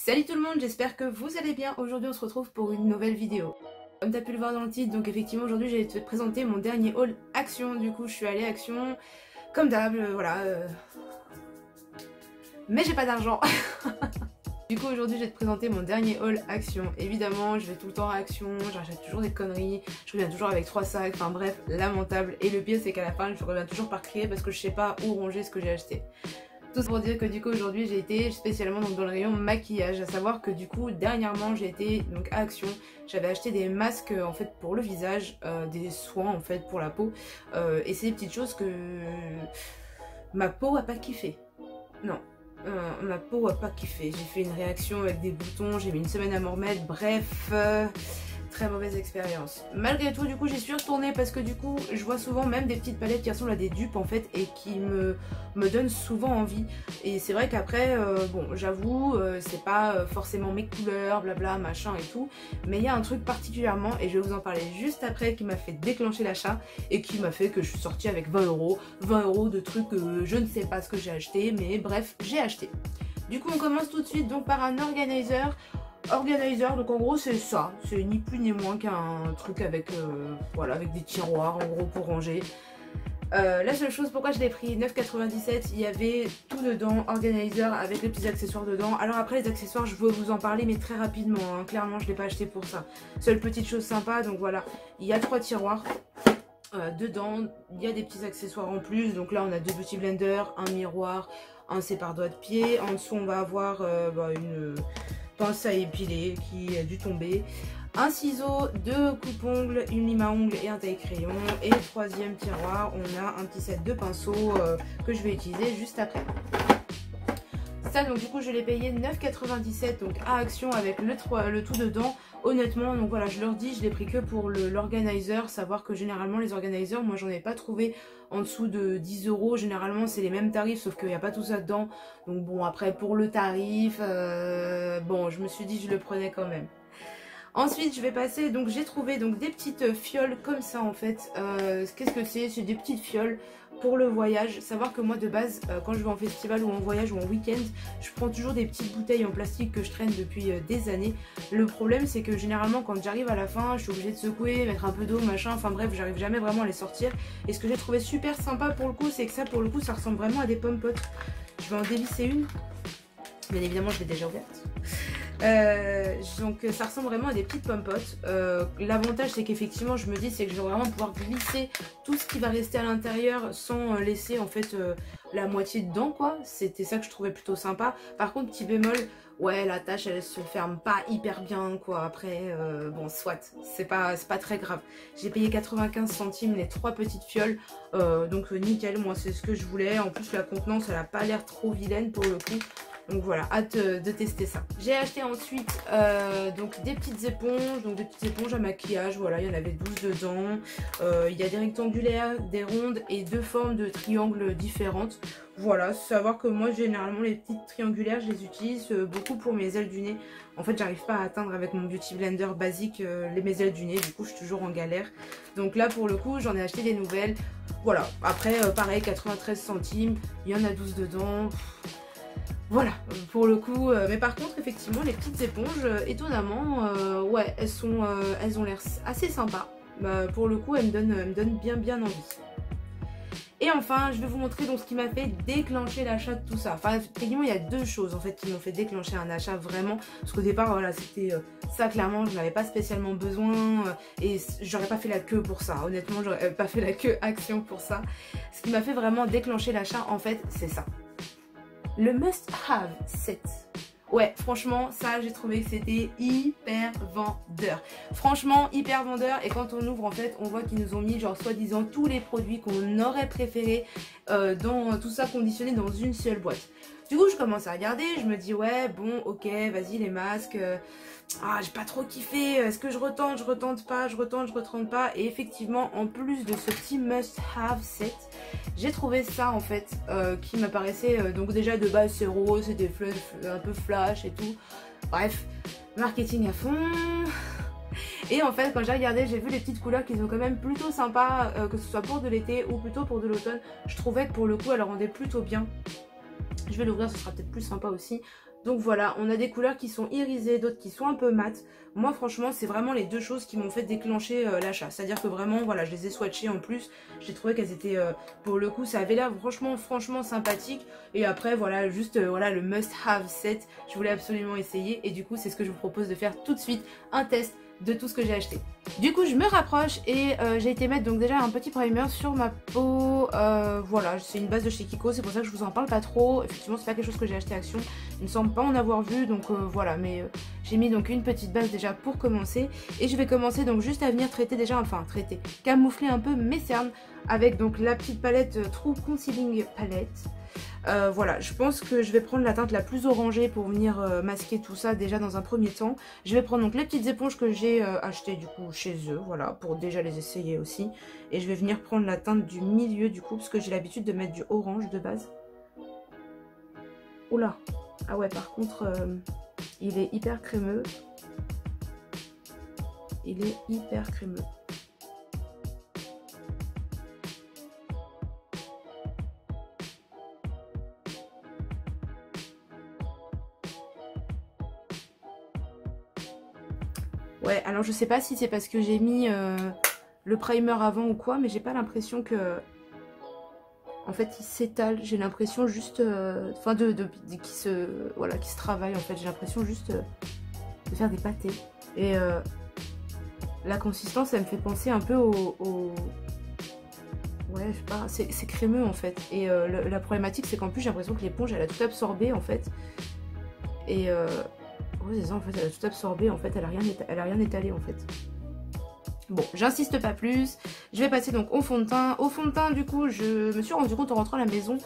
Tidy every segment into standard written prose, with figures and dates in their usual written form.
Salut tout le monde, j'espère que vous allez bien. Aujourd'hui on se retrouve pour une nouvelle vidéo. Comme tu as pu le voir dans le titre, donc effectivement aujourd'hui j'ai te présenter mon dernier haul Action. Du coup je suis allée Action, comme d'hab, voilà. Mais j'ai pas d'argent. Du coup aujourd'hui je vais te présenter mon dernier haul Action. Évidemment je vais tout le temps à Action, j'achète toujours des conneries, je reviens toujours avec 3 sacs, enfin bref, lamentable. Et le pire c'est qu'à la fin je reviens toujours par crier parce que je sais pas où ranger ce que j'ai acheté. Tout ça pour dire que du coup aujourd'hui j'ai été spécialement donc dans le rayon maquillage, à savoir que du coup dernièrement j'ai été donc à Action, j'avais acheté des masques en fait pour le visage, des soins en fait pour la peau, et c'est des petites choses que ma peau a pas kiffé. Non. Ma peau a pas kiffé, j'ai fait une réaction avec des boutons, j'ai mis une semaine à m'en remettre, bref, très mauvaise expérience. Malgré tout du coup j'y suis retournée parce que du coup je vois souvent même des petites palettes qui ressemblent à des dupes en fait et qui me donnent souvent envie. Et c'est vrai qu'après, bon j'avoue, c'est pas forcément mes couleurs, blabla, machin et tout, mais il y a un truc particulièrement, et je vais vous en parler juste après, qui m'a fait déclencher l'achat et qui m'a fait que je suis sortie avec 20 € de trucs je ne sais pas ce que j'ai acheté, mais bref, j'ai acheté. Du coup on commence tout de suite donc par un organizer. Donc en gros c'est ça, c'est ni plus ni moins qu'un truc avec, voilà, avec des tiroirs en gros pour ranger. La seule chose pourquoi je l'ai pris 9,97, il y avait tout dedans, organizer avec les petits accessoires dedans. Alors après les accessoires je veux vous en parler mais très rapidement, hein. Clairement je ne l'ai pas acheté pour ça. Seule petite chose sympa, donc voilà, il y a 3 tiroirs. Dedans il y a des petits accessoires en plus, donc là on a 2 petits blenders, un miroir, un sépare-doigts de pied. En dessous on va avoir une pince à épiler qui a dû tomber, un ciseau, 2 coupe-ongles, une lime à ongles et un taille-crayon. Et le troisième tiroir, on a un petit set de pinceaux que je vais utiliser juste après. Ça donc du coup je l'ai payé 9,97 donc à Action avec le tout dedans. Honnêtement donc voilà, je leur dis, je l'ai pris que pour l'organizer, savoir que généralement les organizers, moi j'en ai pas trouvé en dessous de 10 €. Généralement c'est les mêmes tarifs sauf qu'il n'y a pas tout ça dedans. Donc bon, après pour le tarif, bon je me suis dit je le prenais quand même. Ensuite je vais passer, donc j'ai trouvé donc des petites fioles comme ça en fait. Qu'est-ce que c'est? C'est des petites fioles pour le voyage. Savoir que moi de base quand je vais en festival ou en voyage ou en week-end, je prends toujours des petites bouteilles en plastique que je traîne depuis des années. Le problème c'est que généralement quand j'arrive à la fin je suis obligée de secouer, mettre un peu d'eau, machin, enfin bref, j'arrive jamais vraiment à les sortir. Et ce que j'ai trouvé super sympa pour le coup, c'est que ça pour le coup ça ressemble vraiment à des pommes potes. Je vais en dévisser une, bien évidemment je l'ai déjà ouverte. Donc ça ressemble vraiment à des petites pompotes. L'avantage c'est qu'effectivement je me dis c'est que je vais vraiment pouvoir glisser tout ce qui va rester à l'intérieur sans laisser en fait la moitié dedans quoi. C'était ça que je trouvais plutôt sympa. Par contre petit bémol, ouais la tâche elle se ferme pas hyper bien quoi. Après bon soit, c'est pas très grave. J'ai payé 95 centimes les 3 petites fioles, donc nickel, moi c'est ce que je voulais. En plus la contenance elle a pas l'air trop vilaine pour le coup. Donc voilà, hâte de tester ça. J'ai acheté ensuite donc des petites éponges, donc des petites éponges à maquillage, voilà, il y en avait 12 dedans. Il y a des rectangulaires, des rondes et 2 formes de triangles différentes. Voilà, savoir que moi généralement les petites triangulaires je les utilise beaucoup pour mes ailes du nez. En fait j'arrive pas à atteindre avec mon beauty blender basique mes ailes du nez, du coup je suis toujours en galère. Donc là pour le coup j'en ai acheté des nouvelles. Voilà, après pareil 93 centimes, il y en a 12 dedans. Voilà, pour le coup, mais par contre, effectivement, les petites éponges, étonnamment, ouais, elles ont l'air assez sympas. Pour le coup, elles me donnent bien envie. Et enfin, je vais vous montrer donc ce qui m'a fait déclencher l'achat de tout ça. Enfin, effectivement, il y a 2 choses en fait qui m'ont fait déclencher un achat vraiment. Parce qu'au départ, voilà, c'était ça clairement, je n'avais pas spécialement besoin et j'aurais pas fait la queue pour ça. Honnêtement, j'aurais pas fait la queue Action pour ça. Ce qui m'a fait vraiment déclencher l'achat, en fait, c'est ça. Le must have set. Ouais, franchement, ça j'ai trouvé que c'était hyper vendeur. Franchement, hyper vendeur. Et quand on ouvre, en fait, on voit qu'ils nous ont mis, genre, soi-disant, tous les produits qu'on aurait préférés dans tout ça conditionné dans une seule boîte. Du coup, je commence à regarder. Je me dis, ouais, bon, ok, vas-y, les masques. Ah, j'ai pas trop kiffé. Est-ce que je retente pas, je retente pas. Et effectivement, en plus de ce petit must have set, j'ai trouvé ça en fait qui m'apparaissait donc déjà de base c'est rose, c'est des fleurs un peu flash et tout. Bref, marketing à fond. Et en fait quand j'ai regardé, j'ai vu les petites couleurs qui sont quand même plutôt sympas, que ce soit pour de l'été ou plutôt pour de l'automne. Je trouvais que pour le coup elle rendait plutôt bien. Je vais l'ouvrir, ce sera peut-être plus sympa aussi. Donc voilà, on a des couleurs qui sont irisées, d'autres qui sont un peu mates. Moi franchement c'est vraiment les deux choses qui m'ont fait déclencher l'achat. C'est-à-dire que vraiment voilà, je les ai swatchées en plus. J'ai trouvé qu'elles étaient, pour le coup ça avait l'air franchement sympathique. Et après voilà, juste voilà le must have set. Je voulais absolument essayer et du coup c'est ce que je vous propose de faire tout de suite. Un test de tout ce que j'ai acheté. Du coup je me rapproche et j'ai été mettre donc déjà un petit primer sur ma peau. Voilà, c'est une base de chez Kiko, c'est pour ça que je vous en parle pas trop. Effectivement c'est pas quelque chose que j'ai acheté à Action, il me semble pas en avoir vu, donc voilà, mais j'ai mis donc une petite base déjà pour commencer. Et je vais commencer donc juste à venir traiter déjà, enfin traiter, camoufler un peu mes cernes avec donc la petite palette True Concealing Palette. Voilà, je pense que je vais prendre la teinte la plus orangée pour venir masquer tout ça déjà dans un premier temps. Je vais prendre donc les petites éponges que j'ai achetées du coup chez eux, voilà, pour déjà les essayer aussi. Et je vais venir prendre la teinte du milieu du coup, parce que j'ai l'habitude de mettre du orange de base. Oula, ah ouais, par contre, il est hyper crémeux. Il est hyper crémeux. Ouais, alors je sais pas si c'est parce que j'ai mis le primer avant ou quoi, mais j'ai pas l'impression que... En fait, il s'étale, j'ai l'impression juste... Enfin, qui se travaille en fait. J'ai l'impression juste de faire des pâtés. Et la consistance, elle me fait penser un peu au... Ouais, je sais pas, c'est crémeux en fait. Et la problématique, c'est qu'en plus, j'ai l'impression que l'éponge, elle a tout absorbé en fait. Et... Ouais, c'est ça, en fait, elle a tout absorbé, en fait, elle a rien étalé, en fait. Bon, j'insiste pas plus. Je vais passer donc au fond de teint. Au fond de teint, du coup, je me suis rendu compte en rentrant à la maison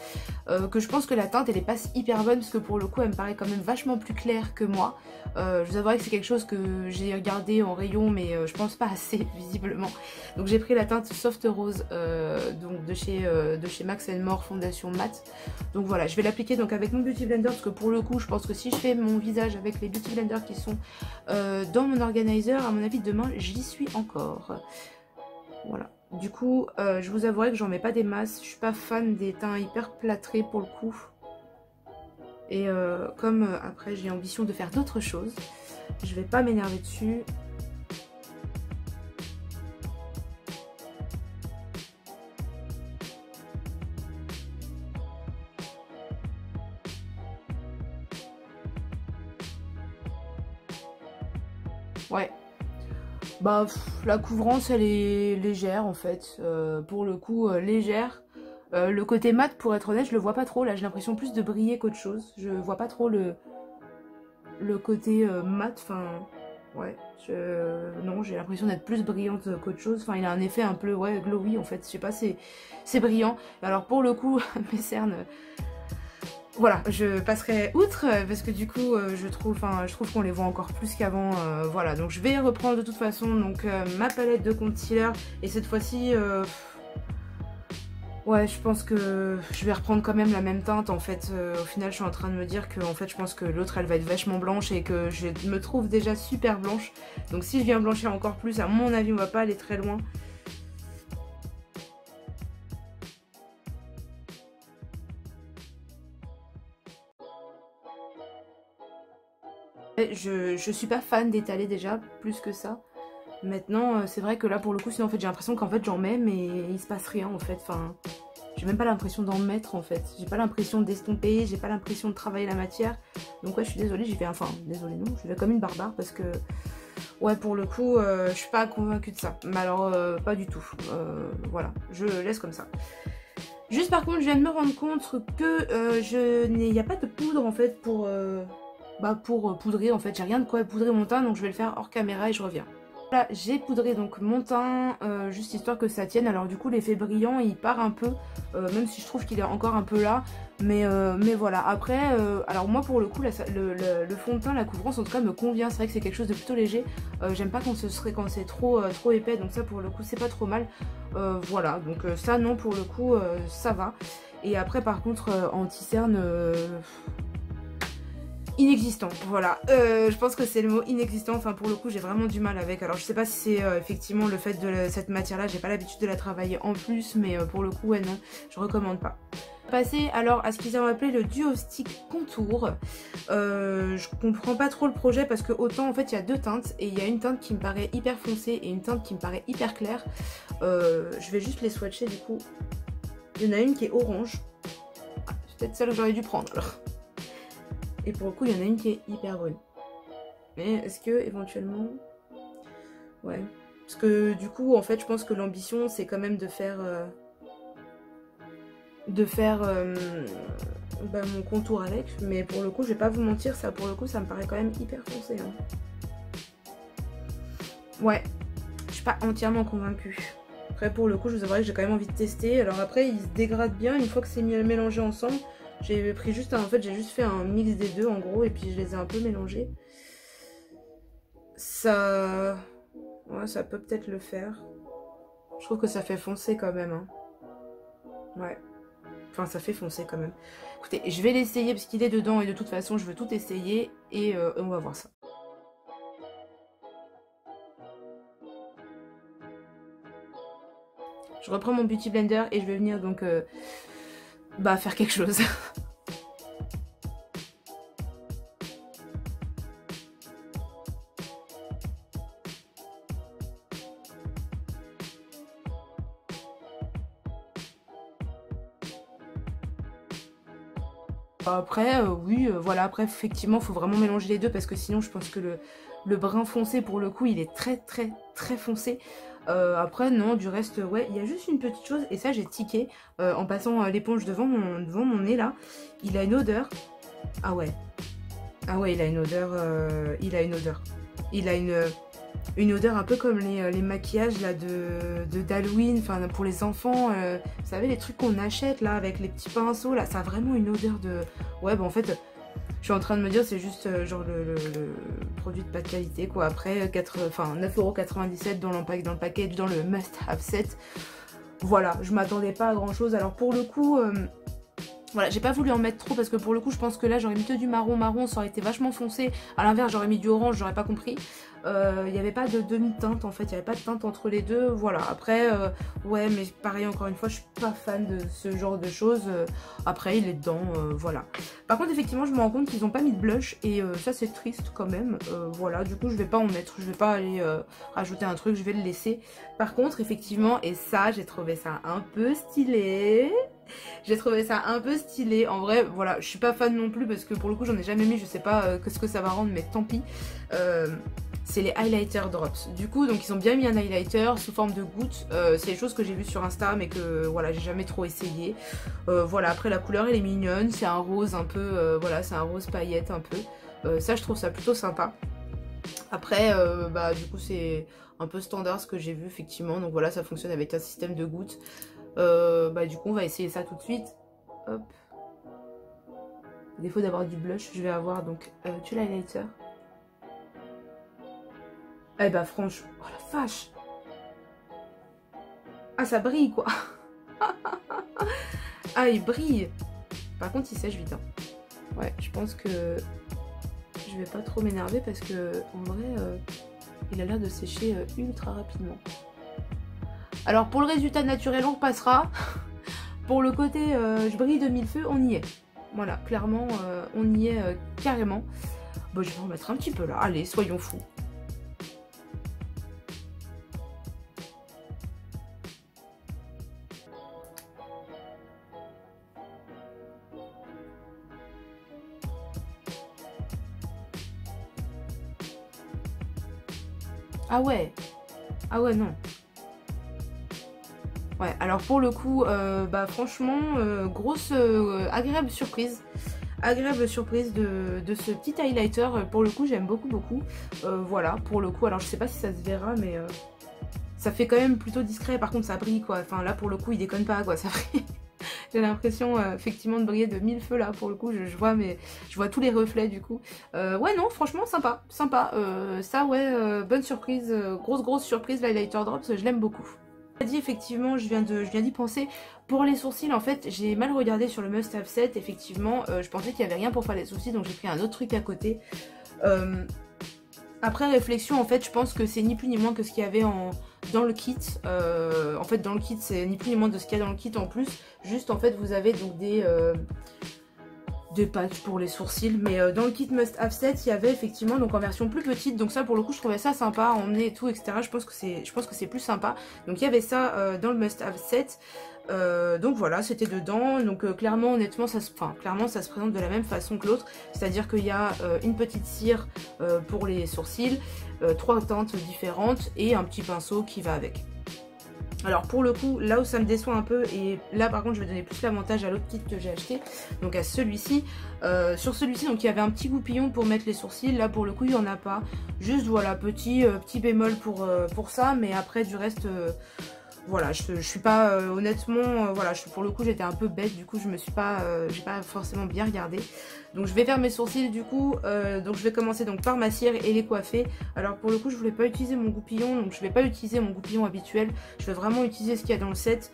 que je pense que la teinte, elle est pas hyper bonne, parce que pour le coup, elle me paraît quand même vachement plus claire que moi. Je vous avouerai que c'est quelque chose que j'ai regardé en rayon, mais je pense pas assez, visiblement. Donc j'ai pris la teinte Soft Rose donc de chez Max More Fondation Matte. Donc voilà, je vais l'appliquer donc avec mon Beauty Blender, parce que pour le coup, je pense que si je fais mon visage avec les Beauty Blender qui sont dans mon organizer, à mon avis, demain, j'y suis encore. Voilà. Du coup, je vous avouerai que j'en mets pas des masses. Je suis pas fan des teints hyper plâtrés pour le coup. Et comme après j'ai ambition de faire d'autres choses, je vais pas m'énerver dessus. Ouais. Bah la couvrance elle est légère en fait. Pour le coup légère. Le côté mat, pour être honnête, je le vois pas trop. Là, j'ai l'impression plus de briller qu'autre chose. Je vois pas trop le côté mat. Enfin, ouais. Non, j'ai l'impression d'être plus brillante qu'autre chose. Enfin, il a un effet un peu, ouais, glowy en fait. Je sais pas, c'est brillant. Alors, pour le coup, mes cernes... Voilà, je passerai outre parce que du coup, je trouve qu'on les voit encore plus qu'avant. Voilà, donc je vais reprendre de toute façon donc ma palette de concealer. Et cette fois-ci... Ouais, je pense que je vais reprendre quand même la même teinte en fait. Au final, je suis en train de me dire que en fait, je pense que l'autre elle va être vachement blanche et que je me trouve déjà super blanche. Donc si je viens blanchir encore plus, à mon avis, on va pas aller très loin. Je suis pas fan d'étaler déjà, plus que ça. Maintenant, c'est vrai que là pour le coup, sinon en fait j'ai l'impression qu'en fait j'en mets mais il se passe rien en fait. Enfin, j'ai même pas l'impression d'en mettre en fait. J'ai pas l'impression d'estomper, j'ai pas l'impression de travailler la matière. Donc ouais, je suis désolée, j'y vais, enfin désolée non, je vais comme une barbare parce que ouais pour le coup, je suis pas convaincue de ça. Mais alors pas du tout. Voilà, je laisse comme ça. Juste par contre, je viens de me rendre compte que il n'y a pas de poudre en fait pour poudrer en fait. J'ai rien de quoi poudrer mon teint, donc je vais le faire hors caméra et je reviens. Là j'ai poudré donc mon teint juste histoire que ça tienne. Alors du coup l'effet brillant il part un peu même si je trouve qu'il est encore un peu là, mais voilà. Après alors moi pour le coup le fond de teint, la couvrance en tout cas me convient. C'est vrai que c'est quelque chose de plutôt léger. J'aime pas quand c'est trop épais, donc ça pour le coup c'est pas trop mal. Voilà, donc ça non, pour le coup ça va. Et après par contre anti-cerne inexistant, voilà. Je pense que c'est le mot inexistant. Enfin pour le coup j'ai vraiment du mal avec. Alors je sais pas si c'est effectivement le fait de cette matière là, j'ai pas l'habitude de la travailler en plus, mais pour le coup ouais non, je recommande pas. Passer alors à ce qu'ils ont appelé le Duo Stick Contour. Je comprends pas trop le projet parce que autant en fait il y a deux teintes et il y a une teinte qui me paraît hyper foncée et une teinte qui me paraît hyper claire. Je vais juste les swatcher du coup. Il y en a une qui est orange. Ah, c'est peut-être celle que j'aurais dû prendre alors. Et pour le coup il y en a une qui est hyper brune. Mais est-ce que éventuellement... Ouais. Parce que du coup en fait je pense que l'ambition c'est quand même de faire... bah, mon contour avec, mais pour le coup je vais pas vous mentir, ça pour le coup ça me paraît quand même hyper foncé hein. Ouais, je suis pas entièrement convaincue. Après pour le coup je vous avouerai que j'ai quand même envie de tester. Alors après il se dégrade bien une fois que c'est mélangé ensemble. J'ai pris juste en fait j'ai juste fait un mix des deux en gros et puis je les ai un peu mélangés. Ça... Ouais, ça peut peut-être le faire. Je trouve que ça fait foncer quand même hein. Ouais. Enfin, ça fait foncer quand même. Écoutez, je vais l'essayer parce qu'il est dedans et de toute façon, je veux tout essayer et on va voir ça. Je reprends mon Beauty Blender et je vais venir donc faire quelque chose. Après, oui, voilà, après, effectivement, il faut vraiment mélanger les deux parce que sinon, je pense que le brun foncé, pour le coup, il est très foncé. Après, non, du reste, ouais, il y a juste une petite chose, et ça, j'ai tiqué en passant l'éponge devant mon nez, là. Il a une odeur. Ah ouais. Ah ouais, il a une odeur. Il a une odeur un peu comme les maquillages là d'Halloween, enfin pour les enfants, vous savez les trucs qu'on achète là avec les petits pinceaux là, ça a vraiment une odeur de... Ouais bah en fait je suis en train de me dire c'est juste genre le produit de pas de qualité quoi. Après 9,97€ dans le package, dans le must have set. Voilà, je m'attendais pas à grand chose. Alors pour le coup... Voilà, j'ai pas voulu en mettre trop parce que pour le coup je pense que là j'aurais mis que du marron, ça aurait été vachement foncé. À l'inverse j'aurais mis du orange, j'aurais pas compris. Il n'y avait pas de demi-teinte en fait, il n'y avait pas de teinte entre les deux. Voilà, après ouais mais pareil encore une fois je suis pas fan de ce genre de choses. Après il est dedans, voilà. Par contre effectivement je me rends compte qu'ils ont pas mis de blush et ça c'est triste quand même. Voilà, du coup je vais pas en mettre, je vais pas aller rajouter un truc, je vais le laisser. Par contre effectivement, et ça j'ai trouvé ça un peu stylé. J'ai trouvé ça un peu stylé. En vrai, voilà, je suis pas fan non plus parce que pour le coup, j'en ai jamais mis. Je sais pas ce que ça va rendre, mais tant pis. C'est les highlighter drops. Du coup, donc ils ont bien mis un highlighter sous forme de gouttes. C'est des choses que j'ai vues sur Insta, mais que voilà, j'ai jamais trop essayé. Voilà, après la couleur, elle est mignonne. C'est un rose un peu, voilà, c'est un rose paillette un peu. Ça, je trouve ça plutôt sympa. Après, bah du coup, c'est un peu standard ce que j'ai vu effectivement. Donc voilà, ça fonctionne avec un système de gouttes. Du coup on va essayer ça tout de suite. Hop. À défaut d'avoir du blush, je vais avoir donc du highlighter. Eh bah franchement, oh la vache. Ah ça brille quoi. Ah il brille. Par contre il sèche vite hein. Ouais je pense que je vais pas trop m'énerver parce que en vrai il a l'air de sécher ultra rapidement. Alors pour le résultat naturel on repassera. Pour le côté je brille de mille feux on y est. Voilà clairement on y est carrément. Bon je vais en mettre un petit peu là. Allez soyons fous. Ah ouais. Ah ouais non. Ouais, alors pour le coup, franchement, grosse, agréable surprise. Agréable surprise de ce petit highlighter. Pour le coup, j'aime beaucoup. Voilà, pour le coup, alors je sais pas si ça se verra, mais ça fait quand même plutôt discret. Par contre, ça brille, quoi. Enfin, là, pour le coup, il déconne pas, quoi. Ça brille. J'ai l'impression, effectivement, de briller de mille feux, là. Pour le coup, je vois tous les reflets, du coup. Ouais, non, franchement, sympa. Ça, ouais, bonne surprise. Grosse surprise, l'highlighter drops. Je l'aime beaucoup. Dit effectivement je viens d'y penser. Pour les sourcils en fait j'ai mal regardé sur le must have set. Effectivement je pensais qu'il n'y avait rien pour faire les sourcils, donc j'ai pris un autre truc à côté. Après réflexion, en fait, je pense que c'est ni plus ni moins que ce qu'il y avait dans le kit. En fait, dans le kit, c'est ni plus ni moins de ce qu'il y a dans le kit en plus. Juste, en fait, vous avez donc des patchs pour les sourcils. Mais dans le kit Must Have Set, il y avait effectivement donc en version plus petite. Donc ça, pour le coup, je trouvais ça sympa à emmener et tout, etc. Je pense que c'est plus sympa. Donc il y avait ça dans le Must Have Set. Donc voilà, c'était dedans. Donc clairement, honnêtement, ça se présente de la même façon que l'autre. C'est-à-dire qu'il y a une petite cire pour les sourcils, 3 teintes différentes et un petit pinceau qui va avec. Alors pour le coup, là où ça me déçoit un peu, et là par contre je vais donner plus l'avantage à l'autre kit que j'ai acheté, donc à celui-ci. Sur celui-ci, donc il y avait un petit goupillon pour mettre les sourcils, là pour le coup il n'y en a pas. Juste voilà, petit bémol pour ça, mais après du reste... voilà, je suis pas honnêtement, voilà, pour le coup j'étais un peu bête, du coup j'ai pas forcément bien regardé. Donc je vais faire mes sourcils du coup, donc je vais commencer donc par ma cire et les coiffer. Alors pour le coup je voulais pas utiliser mon goupillon, donc je vais pas utiliser mon goupillon habituel, je vais vraiment utiliser ce qu'il y a dans le set.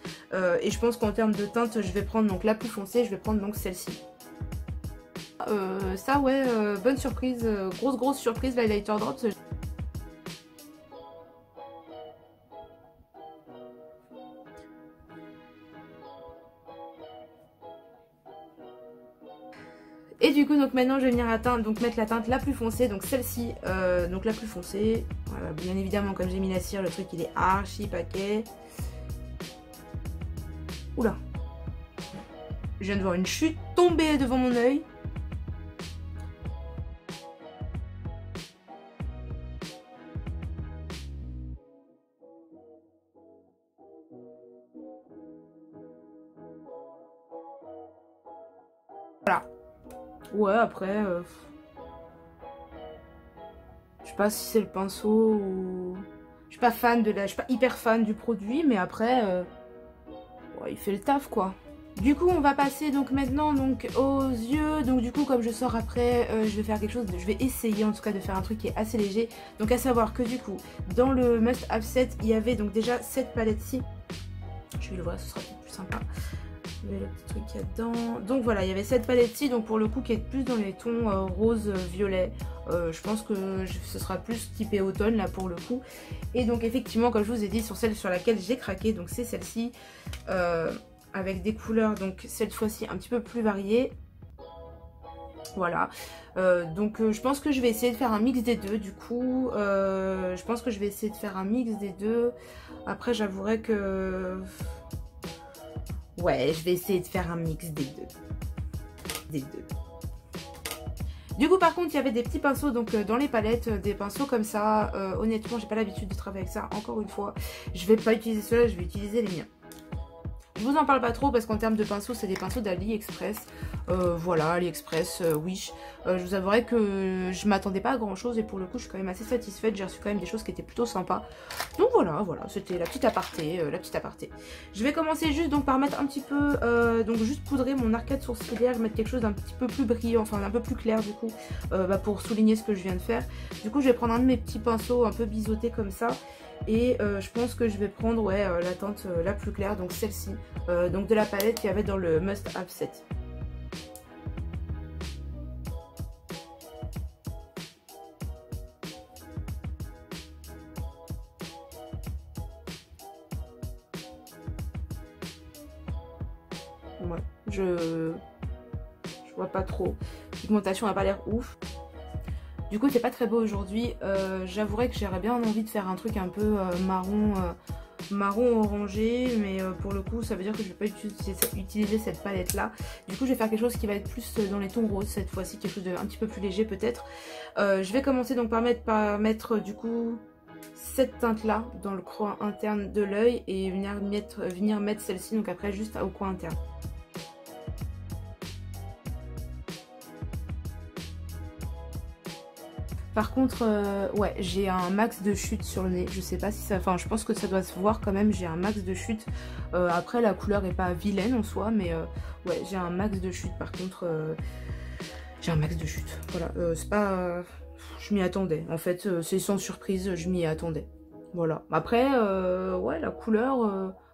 Et je pense qu'en termes de teinte je vais prendre donc la plus foncée, je vais prendre donc celle-ci. Ça ouais, bonne surprise, grosse surprise l'highlighter drops. Et du coup, donc maintenant je vais venir mettre la teinte la plus foncée, donc celle-ci, donc la plus foncée. Voilà, bien évidemment, comme j'ai mis la cire, le truc il est archi paquet. Oula, je viens de voir une chute tomber devant mon œil. Voilà. Ouais, après, je sais pas si c'est le pinceau ou... Je suis pas hyper fan du produit, mais après, ouais, il fait le taf quoi. Du coup, on va passer donc maintenant donc aux yeux. Donc du coup, comme je sors après, je vais faire quelque chose, je vais essayer en tout cas de faire un truc qui est assez léger. Donc à savoir que du coup, dans le Must Have Set, il y avait donc déjà cette palette-ci. Je vais le voir, ce sera peut-être plus sympa. Le petit truc qu'il y a dedans. Donc voilà, il y avait cette palette-ci, donc pour le coup qui est plus dans les tons rose, violet. Je pense que ce sera plus typé automne là pour le coup. Et donc effectivement, comme je vous ai dit, sur celle sur laquelle j'ai craqué, donc c'est celle-ci. Avec des couleurs donc cette fois-ci un petit peu plus variées. Voilà, donc je pense que je vais essayer de faire un mix des deux du coup. Je pense que je vais essayer de faire un mix des deux. Après j'avouerai que... ouais, je vais essayer de faire un mix des deux. Du coup par contre il y avait des petits pinceaux donc dans les palettes, des pinceaux comme ça. Honnêtement j'ai pas l'habitude de travailler avec ça, encore une fois. Je vais pas utiliser ceux-là, je vais utiliser les miens. Je vous en parle pas trop parce qu'en termes de pinceaux, c'est des pinceaux d'AliExpress. Voilà, AliExpress, Wish. Je vous avouerai que je m'attendais pas à grand chose et pour le coup, je suis quand même assez satisfaite. J'ai reçu quand même des choses qui étaient plutôt sympas. Donc voilà, c'était la petite aparté, Je vais commencer juste donc par mettre un petit peu, donc juste poudrer mon arcade sourcilière, mettre quelque chose d'un petit peu plus brillant, enfin un peu plus clair du coup, pour souligner ce que je viens de faire. Du coup, je vais prendre un de mes petits pinceaux un peu biseautés comme ça. Et je pense que je vais prendre la teinte la plus claire, donc celle-ci, donc de la palette qu'il y avait dans le Must Have Set. Ouais, je vois pas trop. La pigmentation n'a pas l'air ouf. Du coup c'est pas très beau aujourd'hui. J'avouerai que j'aurais bien envie de faire un truc un peu marron orangé, mais pour le coup ça veut dire que je vais pas utiliser cette palette là. Du coup je vais faire quelque chose qui va être plus dans les tons roses cette fois-ci, quelque chose de un petit peu plus léger peut-être. Je vais commencer donc par mettre du coup cette teinte là dans le coin interne de l'œil et venir mettre celle-ci donc après juste au coin interne. Par contre, ouais, j'ai un max de chute sur le nez. Je sais pas si ça... Enfin, je pense que ça doit se voir quand même. J'ai un max de chute. Après, la couleur est pas vilaine en soi, mais ouais, j'ai un max de chute. Par contre, j'ai un max de chute. Voilà, c'est pas... je m'y attendais. En fait, c'est sans surprise, je m'y attendais. Voilà. Après, ouais, la couleur...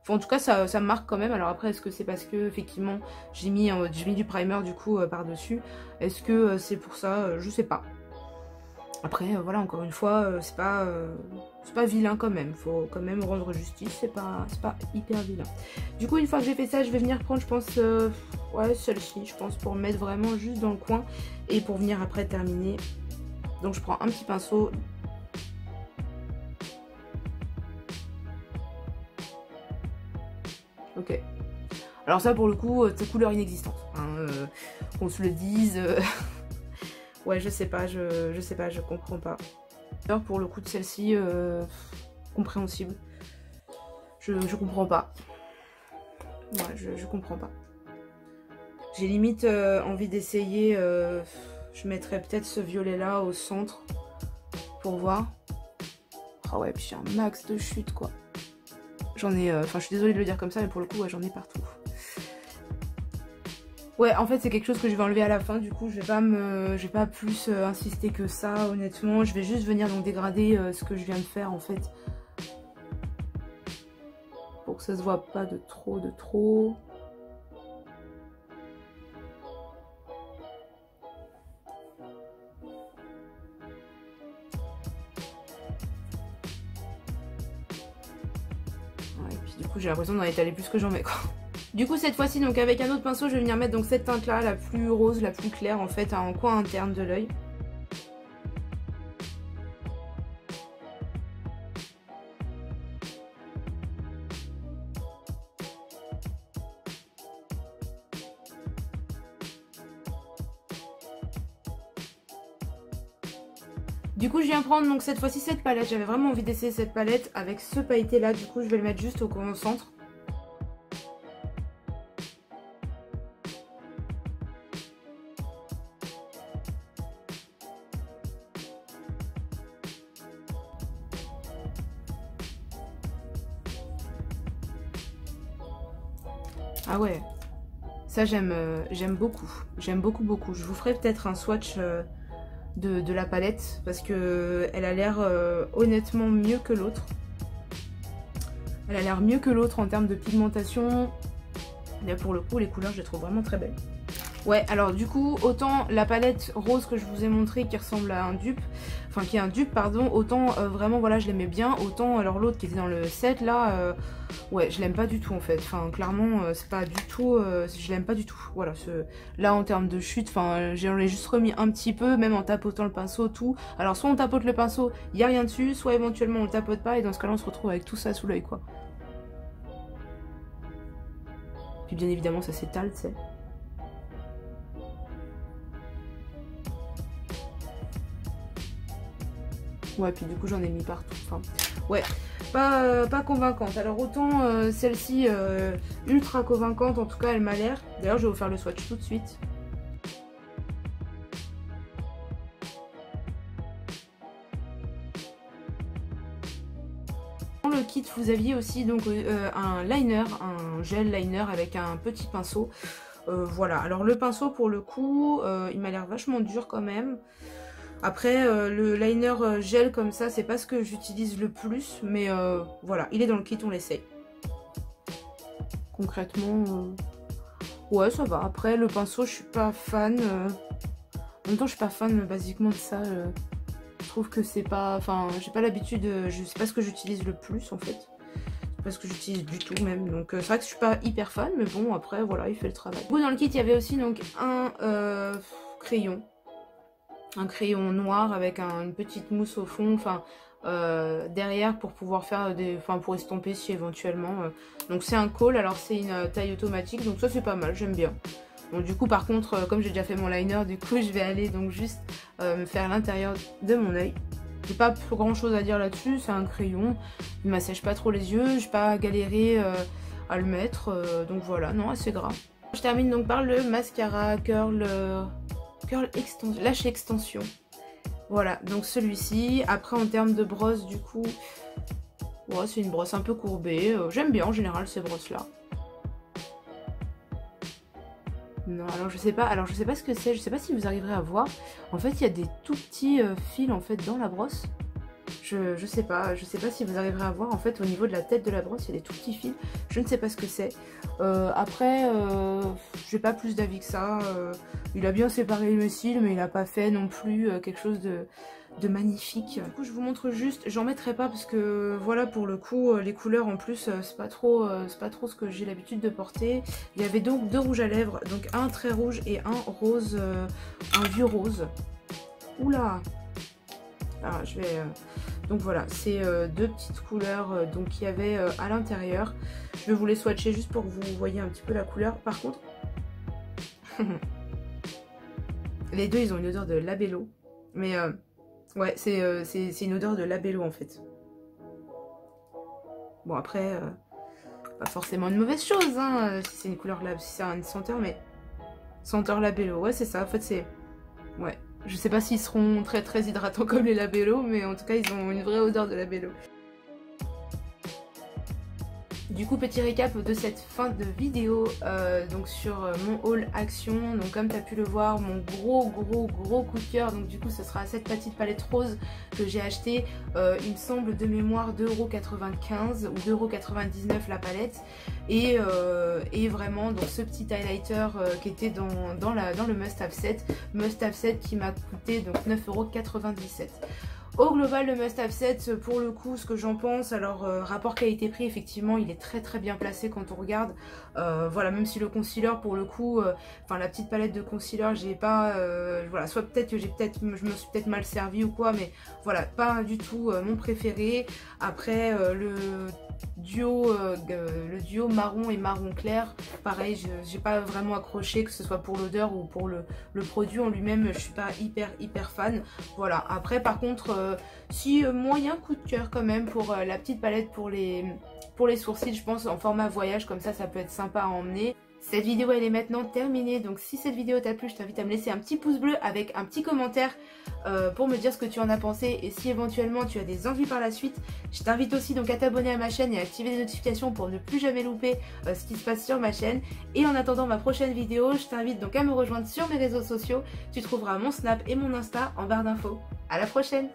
Enfin, en tout cas, ça me marque quand même. Alors après, est-ce que c'est parce que, effectivement, j'ai mis du primer, du coup, par-dessus? Est-ce que c'est pour ça? Je sais pas. Voilà, encore une fois, c'est pas vilain quand même. Faut quand même rendre justice, c'est pas hyper vilain. Du coup, une fois que j'ai fait ça, je vais venir prendre, je pense, ouais, celle-ci, je pense, pour mettre vraiment juste dans le coin et pour venir après terminer. Donc je prends un petit pinceau. Ok. Alors ça, pour le coup, c'est couleur inexistante. Hein, qu'on se le dise. Ouais, je sais pas, je sais pas, je comprends pas. Alors pour le coup de celle-ci, compréhensible. Je comprends pas. Ouais, je comprends pas. J'ai limite envie d'essayer, je mettrais peut-être ce violet-là au centre pour voir. Ah ouais, puis j'ai un max de chute quoi. J'en ai, enfin je suis désolée de le dire comme ça, mais pour le coup, ouais, j'en ai partout. Ouais, en fait c'est quelque chose que je vais enlever à la fin, du coup je vais pas plus insister que ça, honnêtement. Je vais juste venir donc dégrader ce que je viens de faire en fait. Pour que ça se voit pas de trop. Ouais, et puis du coup j'ai l'impression d'en étaler plus que j'en mets quoi. Du coup cette fois-ci donc avec un autre pinceau je vais venir mettre donc cette teinte là, la plus rose, la plus claire en fait, en coin interne de l'œil. Du coup je viens prendre donc cette fois-ci cette palette, j'avais vraiment envie d'essayer cette palette avec ce pailleté là, du coup je vais le mettre juste au centre. Ah ouais, ça j'aime beaucoup, j'aime beaucoup. Je vous ferai peut-être un swatch de la palette parce que elle a l'air honnêtement mieux que l'autre. Elle a l'air mieux que l'autre en termes de pigmentation. Là pour le coup les couleurs je les trouve vraiment très belles. Ouais, alors du coup, autant la palette rose que je vous ai montré qui ressemble à un dupe, enfin qui est un dupe pardon, autant vraiment voilà je l'aimais bien, autant alors l'autre qui était dans le set là, ouais je l'aime pas du tout en fait, enfin clairement c'est pas du tout, je l'aime pas du tout, voilà, là en termes de chute, enfin j'en ai juste remis un petit peu, même en tapotant le pinceau, tout, alors soit on tapote le pinceau, il y a rien dessus, soit éventuellement on le tapote pas et dans ce cas là on se retrouve avec tout ça sous l'œil quoi. Puis bien évidemment ça s'étale, tu sais. Ouais, puis du coup j'en ai mis partout. Enfin, ouais, pas convaincante. Alors autant celle-ci ultra convaincante, en tout cas elle m'a l'air. D'ailleurs je vais vous faire le swatch tout de suite. Dans le kit vous aviez aussi donc un liner, un gel liner avec un petit pinceau. Voilà, alors le pinceau pour le coup il m'a l'air vachement dur quand même. Après le liner gel comme ça c'est pas ce que j'utilise le plus, mais voilà, il est dans le kit, on l'essaye. Concrètement ouais ça va. Après le pinceau je suis pas fan, en même temps je suis pas fan basiquement de ça, je trouve que c'est pas, enfin j'ai pas l'habitude, je sais pas ce que j'utilise le plus en fait, c'est pas ce que j'utilise du tout même, donc c'est vrai que je suis pas hyper fan, mais bon après voilà il fait le travail. Du coup dans le kit il y avait aussi donc un crayon. Un crayon noir avec une petite mousse au fond, enfin derrière pour pouvoir faire des, enfin pour estomper si éventuellement. Donc c'est un col, alors c'est une taille automatique, donc ça c'est pas mal, j'aime bien. Donc du coup par contre comme j'ai déjà fait mon liner, du coup je vais aller donc juste me faire l'intérieur de mon œil. J'ai pas grand chose à dire là-dessus, c'est un crayon, il m'assèche pas trop les yeux, j'ai pas galéré à le mettre, donc voilà, non assez gras. Je termine donc par le mascara Curl extension, Lash Extension. Voilà, donc celui-ci. Après en termes de brosse du coup, ouais, c'est une brosse un peu courbée. J'aime bien en général ces brosses là. Non, alors je sais pas ce que c'est, je sais pas si vous arriverez à voir. En fait il y a des tout petits fils en fait dans la brosse. Je sais pas si vous arriverez à voir en fait au niveau de la tête de la brosse, il y a des tout petits fils, je ne sais pas ce que c'est. Après, j'ai pas plus d'avis que ça, il a bien séparé le cils mais il a pas fait non plus quelque chose magnifique. Du coup je vous montre juste, j'en mettrai pas parce que voilà, pour le coup les couleurs en plus c'est pas trop ce que j'ai l'habitude de porter. Il y avait donc 2 rouges à lèvres, donc un très rouge et un rose, un vieux rose. Oula. Alors je vais... Donc voilà, c'est 2 petites couleurs donc qu'il y avait à l'intérieur. Je vais vous les swatcher juste pour que vous voyez un petit peu la couleur. Par contre, les deux ils ont une odeur de labello. Mais ouais, c'est une odeur de labello en fait. Bon après, pas forcément une mauvaise chose hein, si c'est une couleur si c'est une senteur, mais senteur labello. Ouais c'est ça, en fait c'est... Ouais. Je sais pas s'ils seront très hydratants comme les labello, mais en tout cas ils ont une vraie odeur de labello. Du coup petit récap de cette fin de vidéo donc sur mon haul Action. Donc comme tu as pu le voir, mon gros coup de cœur, donc du coup ce sera cette petite palette rose que j'ai acheté, il me semble de mémoire 2,95 € ou 2,99 € la palette, et vraiment donc ce petit highlighter qui était dans le must have set qui m'a coûté donc 9,97 €. Au global, le must have set, pour le coup, ce que j'en pense, alors rapport qualité-prix, effectivement, il est très bien placé quand on regarde. Voilà, même si le concealer, pour le coup, enfin la petite palette de concealer, j'ai pas, voilà, soit peut-être que je me suis peut-être mal servi ou quoi, mais voilà, pas du tout mon préféré. Après, le duo marron et marron clair, pareil, j'ai pas vraiment accroché, que ce soit pour l'odeur ou pour le produit en lui-même, je suis pas hyper fan. Voilà, après par contre si moyen coup de cœur quand même pour la petite palette pour les sourcils, je pense en format voyage, comme ça peut être sympa à emmener. Cette vidéo elle est maintenant terminée, donc si cette vidéo t'a plu, je t'invite à me laisser un petit pouce bleu avec un petit commentaire pour me dire ce que tu en as pensé, et si éventuellement tu as des envies par la suite, je t'invite aussi donc à t'abonner à ma chaîne et à activer les notifications pour ne plus jamais louper ce qui se passe sur ma chaîne. Et en attendant ma prochaine vidéo, je t'invite donc à me rejoindre sur mes réseaux sociaux, tu trouveras mon Snap et mon Insta en barre d'infos. À la prochaine!